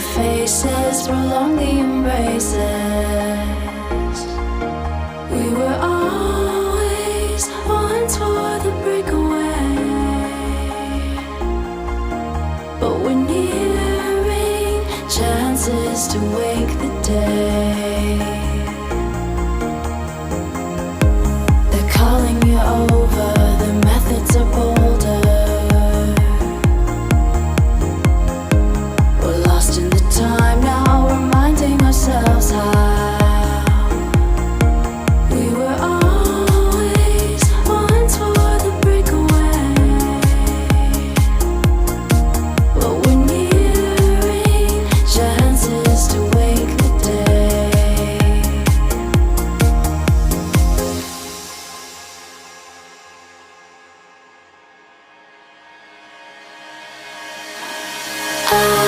faces prolong the embraces. We were always one for the breakaway, but we're nearing chances to wake the day. They're calling you over, the methods are bolder. We're lost in the time now, reminding ourselves how we were always once for the breakaway, but we're nearing chances to wake the day. I